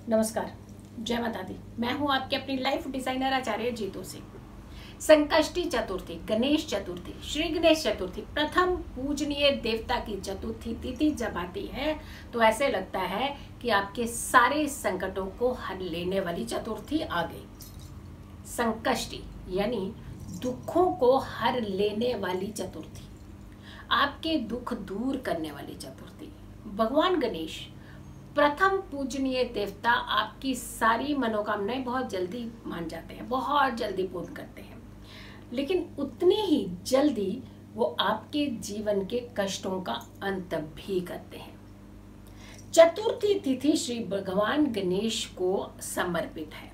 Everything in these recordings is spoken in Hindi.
नमस्कार, जय माता दी। मैं हूं आपके अपनी लाइफ डिजाइनर आचार्य जीतू सिंह। संकष्टी चतुर्थी, गणेश चतुर्थी, श्री गणेश चतुर्थी, प्रथम पूजनीय देवता की चतुर्थी तिथि जब आती है तो ऐसे लगता है कि आपके सारे संकटों को हर लेने वाली चतुर्थी आ गई। संकष्टी यानी दुखों को हर लेने वाली चतुर्थी, आपके दुख दूर करने वाली चतुर्थी। भगवान गणेश प्रथम पूजनीय देवता आपकी सारी मनोकामनाएं बहुत जल्दी मान जाते हैं, बहुत जल्दी पूर्ण करते हैं, लेकिन उतनी ही जल्दी वो आपके जीवन के कष्टों का अंत भी करते हैं। चतुर्थी तिथि श्री भगवान गणेश को समर्पित है,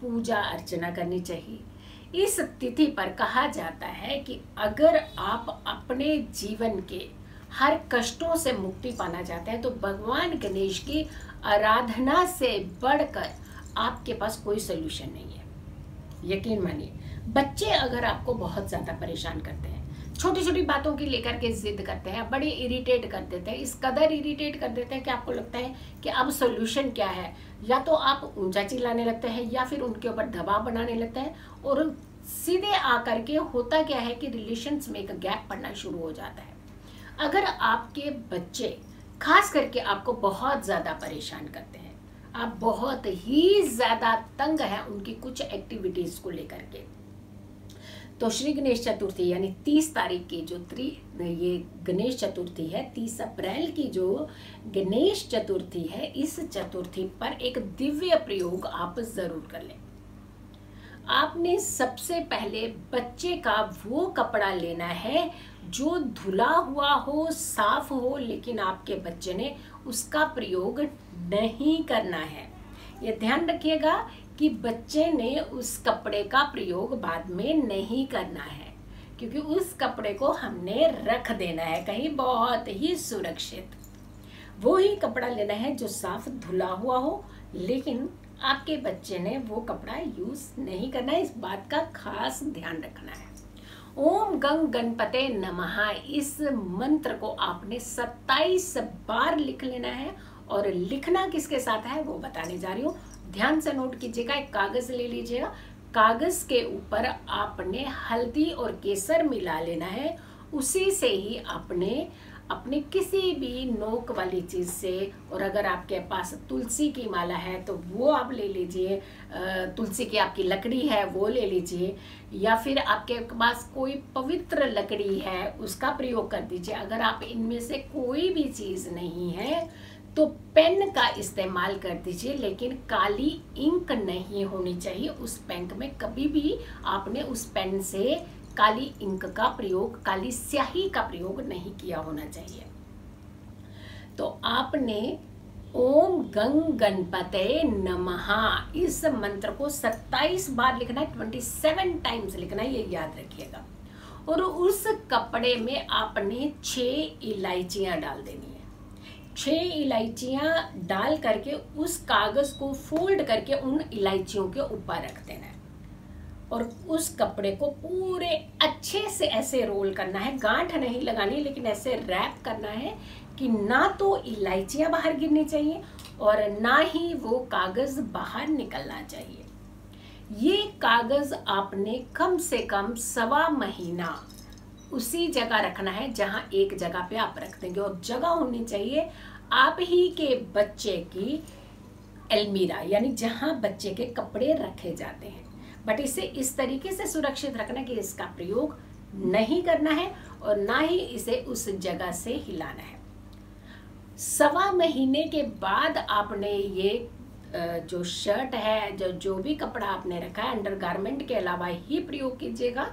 पूजा अर्चना करनी चाहिए। इस तिथि पर कहा जाता है कि अगर आप अपने जीवन के हर कष्टों से मुक्ति पाना चाहते हैं तो भगवान गणेश की आराधना से बढ़कर आपके पास कोई सोल्यूशन नहीं है। यकीन मानिए, बच्चे अगर आपको बहुत ज़्यादा परेशान करते हैं, छोटी छोटी बातों की लेकर के जिद करते हैं, बड़े इरिटेट कर देते हैं, इस कदर इरिटेट कर देते हैं कि आपको लगता है कि अब सोल्यूशन क्या है। या तो आप ऊंचा चिल्लाने लगते हैं या फिर उनके ऊपर दबाव बनाने लगते हैं और सीधे आकर के होता क्या है कि रिलेशंस में एक गैप पड़ना शुरू हो जाता है। अगर आपके बच्चे खास करके आपको बहुत ज़्यादा परेशान करते हैं, आप बहुत ही ज़्यादा तंग हैं उनकी कुछ एक्टिविटीज़ को लेकर के, तो श्री गणेश चतुर्थी यानी 30 तारीख की जो ये गणेश चतुर्थी है, 30 अप्रैल की जो गणेश चतुर्थी है, इस चतुर्थी पर एक दिव्य प्रयोग आप ज़रूर कर लें। आपने सबसे पहले बच्चे का वो कपड़ा लेना है जो धुला हुआ हो, साफ हो, लेकिन आपके बच्चे ने उसका प्रयोग नहीं करना है। ये ध्यान रखिएगा कि बच्चे ने उस कपड़े का प्रयोग बाद में नहीं करना है, क्योंकि उस कपड़े को हमने रख देना है कहीं बहुत ही सुरक्षित। वो ही कपड़ा लेना है जो साफ धुला हुआ हो, लेकिन आपके बच्चे ने वो कपड़ा यूज नहीं करना है। इस बात का खास ध्यान रखना है। ओम गंग गणपते नमः, इस मंत्र को आपने 27 बार लिख लेना है। और लिखना किसके साथ है वो बताने जा रही हूँ, ध्यान से नोट कीजिएगा। एक कागज ले लीजिएगा, कागज के ऊपर आपने हल्दी और केसर मिला लेना है। उसी से ही आपने अपने किसी भी नोक वाली चीज़ से, और अगर आपके पास तुलसी की माला है तो वो आप ले लीजिए, तुलसी की आपकी लकड़ी है वो ले लीजिए, या फिर आपके पास कोई पवित्र लकड़ी है उसका प्रयोग कर दीजिए। अगर आप इनमें से कोई भी चीज़ नहीं है तो पेन का इस्तेमाल कर दीजिए, लेकिन काली इंक नहीं होनी चाहिए उस पेन में। कभी भी आपने उस पेन से काली इंक का प्रयोग, काली स्याही का प्रयोग नहीं किया होना चाहिए। तो आपने ओम गंग गणपते नमः इस मंत्र को 27 बार लिखना है, 27 टाइम्स लिखना है, ये याद रखिएगा। और उस कपड़े में आपने 6 इलायचियां डाल देनी है। 6 इलायचियां डाल करके उस कागज को फोल्ड करके उन इलायचियों के ऊपर रख देना है और उस कपड़े को पूरे अच्छे से ऐसे रोल करना है। गांठ नहीं लगानी, लेकिन ऐसे रैप करना है कि ना तो इलायचियां बाहर गिरनी चाहिए और ना ही वो कागज बाहर निकलना चाहिए। ये कागज आपने कम से कम 1.25 महीना उसी जगह रखना है जहां एक जगह पे आप रख देंगे, और जगह होनी चाहिए आप ही के बच्चे की अलमीरा, यानी जहां बच्चे के कपड़े रखे जाते हैं। बट इसे इस तरीके से सुरक्षित रखना कि इसका प्रयोग नहीं करना है और ना ही इसे उस जगह से हिलाना है। 1.25 महीने के बाद आपने ये जो शर्ट है, जो भी कपड़ा आपने रखा है, अंडरगारमेंट के अलावा ही प्रयोग कीजिएगा।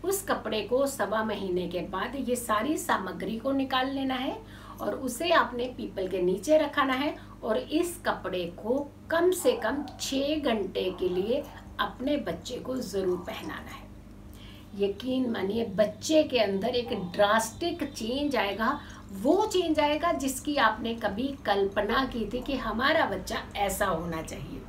उस कपड़े को 1.25 महीने के बाद ये सारी सामग्री को निकाल लेना है और उसे आपने पीपल के नीचे रखना है और इस कपड़े को कम से कम 6 घंटे के लिए अपने बच्चे को जरूर पहनाना है। यकीन मानिए, बच्चे के अंदर एक ड्रास्टिक चेंज आएगा। वो चेंज आएगा जिसकी आपने कभी कल्पना की थी कि हमारा बच्चा ऐसा होना चाहिए।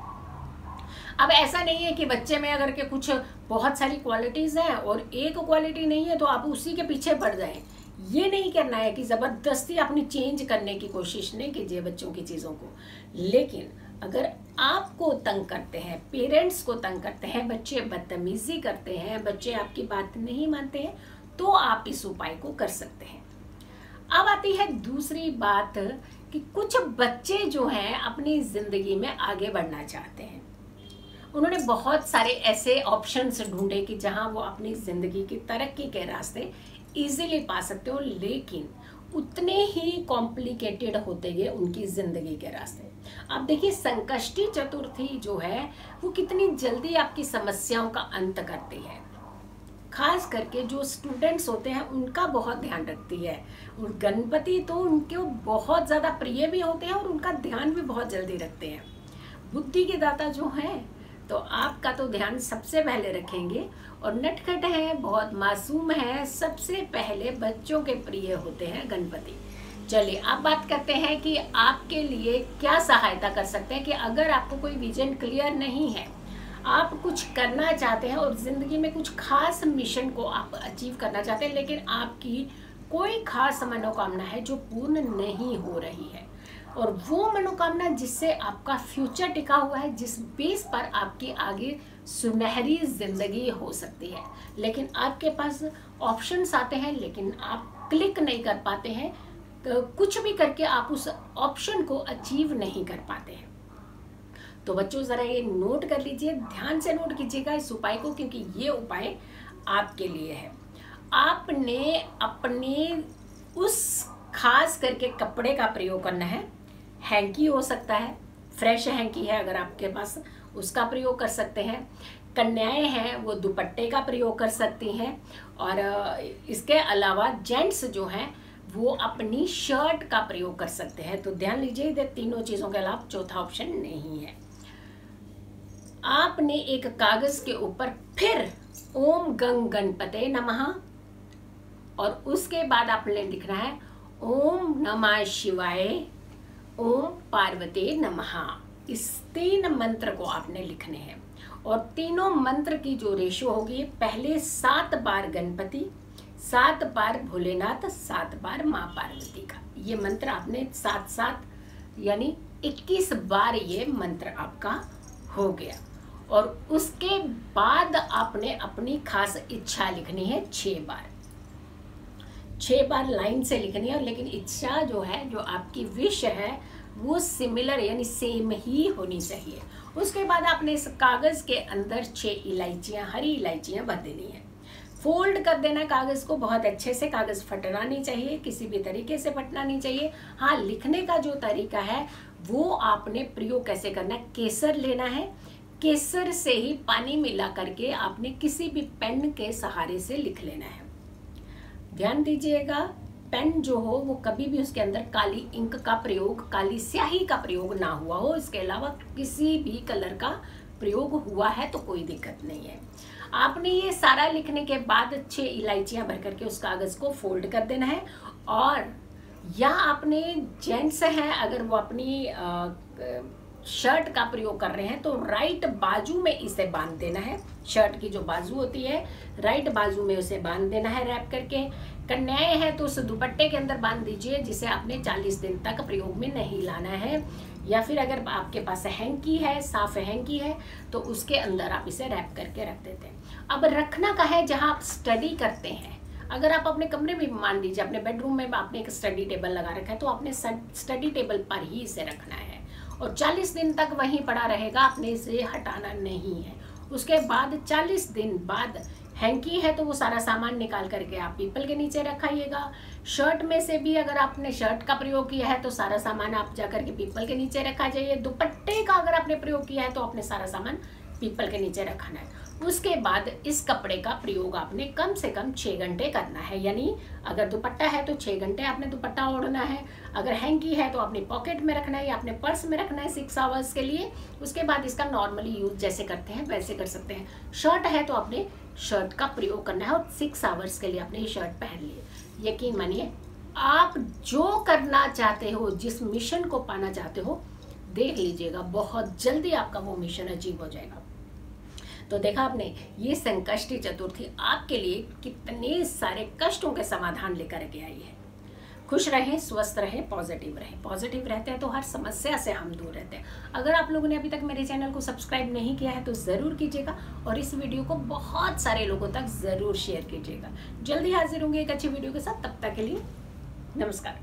अब ऐसा नहीं है कि बच्चे में अगर के कुछ बहुत सारी क्वालिटीज हैं और एक क्वालिटी नहीं है तो आप उसी के पीछे बढ़ जाएं। ये नहीं करना है कि ज़बरदस्ती अपनी चेंज करने की कोशिश नहीं कीजिए बच्चों की चीज़ों को, लेकिन अगर आपको तंग करते हैं, पेरेंट्स को तंग करते हैं, बच्चे बदतमीजी करते हैं, बच्चे आपकी बात नहीं मानते हैं, तो आप इस उपाय को कर सकते हैं। अब आती है दूसरी बात कि कुछ बच्चे जो हैं अपनी जिंदगी में आगे बढ़ना चाहते हैं। उन्होंने बहुत सारे ऐसे ऑप्शंस ढूंढे कि जहां वो अपनी जिंदगी की तरक्की के रास्ते इजीली पा सकते हो, लेकिन उतने ही कॉम्प्लिकेटेड होते गए उनकी जिंदगी के रास्ते। अब देखिए, संकष्टी चतुर्थी जो है वो कितनी जल्दी आपकी समस्याओं का अंत करती है। खास करके जो स्टूडेंट्स होते हैं उनका बहुत ध्यान रखती है। और गणपति तो उनके बहुत ज़्यादा प्रिय भी होते हैं और उनका ध्यान भी बहुत जल्दी रखते हैं। बुद्धि के दाता जो हैं तो आपका तो ध्यान सबसे पहले रखेंगे। और नटखट है, बहुत मासूम है, सबसे पहले बच्चों के प्रिय होते हैं गणपति। चलिए अब बात करते हैं कि आपके लिए क्या सहायता कर सकते हैं। कि अगर आपको कोई विजन क्लियर नहीं है, आप कुछ करना चाहते हैं और जिंदगी में कुछ खास मिशन को आप अचीव करना चाहते हैं, लेकिन आपकी कोई खास मनोकामना है जो पूर्ण नहीं हो रही है, और वो मनोकामना जिससे आपका फ्यूचर टिका हुआ है, जिस बेस पर आपकी आगे सुनहरी जिंदगी हो सकती है, लेकिन आपके पास ऑप्शंस आते हैं लेकिन आप क्लिक नहीं कर पाते हैं, तो कुछ भी करके आप उस ऑप्शन को अचीव नहीं कर पाते हैं। तो बच्चों जरा ये नोट कर लीजिए, ध्यान से नोट कीजिएगा इस उपाय को, क्योंकि ये उपाय आपके लिए है। आपने अपने उस खास करके कपड़े का प्रयोग करना है। हैंकी हो सकता है, फ्रेश हैंकी है अगर आपके पास, उसका प्रयोग कर सकते हैं। कन्याएं हैं वो दुपट्टे का प्रयोग कर सकती हैं। और इसके अलावा जेंट्स जो हैं वो अपनी शर्ट का प्रयोग कर सकते हैं। तो ध्यान लीजिए, इधर तीनों चीज़ों के अलावा चौथा ऑप्शन नहीं है। आपने एक कागज के ऊपर फिर ओम गंग गणपते नमः, और उसके बाद आपने लिखना है ओम नमः शिवाय, ओम पार्वती नमः। इस 3 मंत्र को आपने लिखने हैं। और तीनों मंत्र की जो रेशो होगी, पहले 7 बार गणपति, 7 बार भोलेनाथ, 7 बार माँ पार्वती का। ये मंत्र आपने 7 यानी 21 बार ये मंत्र आपका हो गया। और उसके बाद आपने अपनी खास इच्छा लिखनी है 6 बार। 6 बार लाइन से लिखनी है, लेकिन इच्छा जो है, जो आपकी विश है, वो सिमिलर यानी सेम ही होनी चाहिए। उसके बाद आपने इस कागज के अंदर 6 इलायचियाँ, हरी इलायचियाँ भर देनी है। फोल्ड कर देना कागज को बहुत अच्छे से, कागज फटना नहीं चाहिए, किसी भी तरीके से फटना नहीं चाहिए। हाँ, लिखने का जो तरीका है वो आपने प्रयोग कैसे करना है, केसर लेना है, केसर से ही पानी मिला करके आपने किसी भी पेन के सहारे से लिख लेना है। ध्यान दीजिएगा, पेन जो हो वो कभी भी उसके अंदर काली इंक का प्रयोग, काली स्याही का प्रयोग ना हुआ हो। इसके अलावा किसी भी कलर का प्रयोग हुआ है तो कोई दिक्कत नहीं है। आपने ये सारा लिखने के बाद 6 इलायचियां भर करके उस कागज को फोल्ड कर देना है। और या आपने जेंट्स हैं, अगर वो अपनी शर्ट का प्रयोग कर रहे हैं तो राइट बाजू में इसे बांध देना है। शर्ट की जो बाजू होती है, राइट बाजू में उसे बांध देना है रैप करके। कन्याएं हैं तो उस दुपट्टे के अंदर बांध दीजिए, जिसे आपने 40 दिन तक प्रयोग में नहीं लाना है। या फिर अगर आपके पास हैंकी है, साफ हैंकी है, तो उसके अंदर आप इसे रैप करके रख देते हैं। अब रखना का है जहाँ आप स्टडी करते हैं। अगर आप अपने कमरे में, मान लीजिए अपने बेडरूम में आपने एक स्टडी टेबल लगा रखा है, तो आपने स्टडी टेबल पर ही इसे रखना है और 40 दिन तक वहीं पड़ा रहेगा, आपने इसे हटाना नहीं है। उसके बाद 40 दिन बाद हैंकी है तो वो सारा सामान निकाल करके आप पीपल के नीचे रखाइएगा। शर्ट में से भी अगर आपने शर्ट का प्रयोग किया है तो सारा सामान आप जाकर के पीपल के नीचे रखा जाइए। दुपट्टे का अगर आपने प्रयोग किया है तो आपने सारा सामान पीपल के नीचे रखना है। उसके बाद इस कपड़े का प्रयोग आपने कम से कम 6 घंटे करना है। यानी अगर दुपट्टा है तो 6 घंटे आपने दुपट्टा ओढ़ना है, अगर हैंकी है तो अपने पॉकेट में रखना है या अपने पर्स में रखना है 6 आवर्स के लिए। उसके बाद इसका नॉर्मली यूज जैसे करते हैं वैसे कर सकते हैं। शर्ट है तो आपने शर्ट का प्रयोग करना है और 6 आवर्स के लिए आपने ये शर्ट पहन ली। यकीन मानिए, आप जो करना चाहते हो, जिस मिशन को पाना चाहते हो, देख लीजिएगा बहुत जल्दी आपका वो मिशन अचीव हो जाएगा। तो देखा आपने, ये संकष्टी चतुर्थी आपके लिए कितने सारे कष्टों के समाधान लेकर के आई है। खुश रहें, स्वस्थ रहें, पॉजिटिव रहें। पॉजिटिव रहते हैं तो हर समस्या से हम दूर रहते हैं। अगर आप लोगों ने अभी तक मेरे चैनल को सब्सक्राइब नहीं किया है तो ज़रूर कीजिएगा और इस वीडियो को बहुत सारे लोगों तक ज़रूर शेयर कीजिएगा। जल्दी हाजिर होंगे एक अच्छी वीडियो के साथ, तब तक के लिए नमस्कार।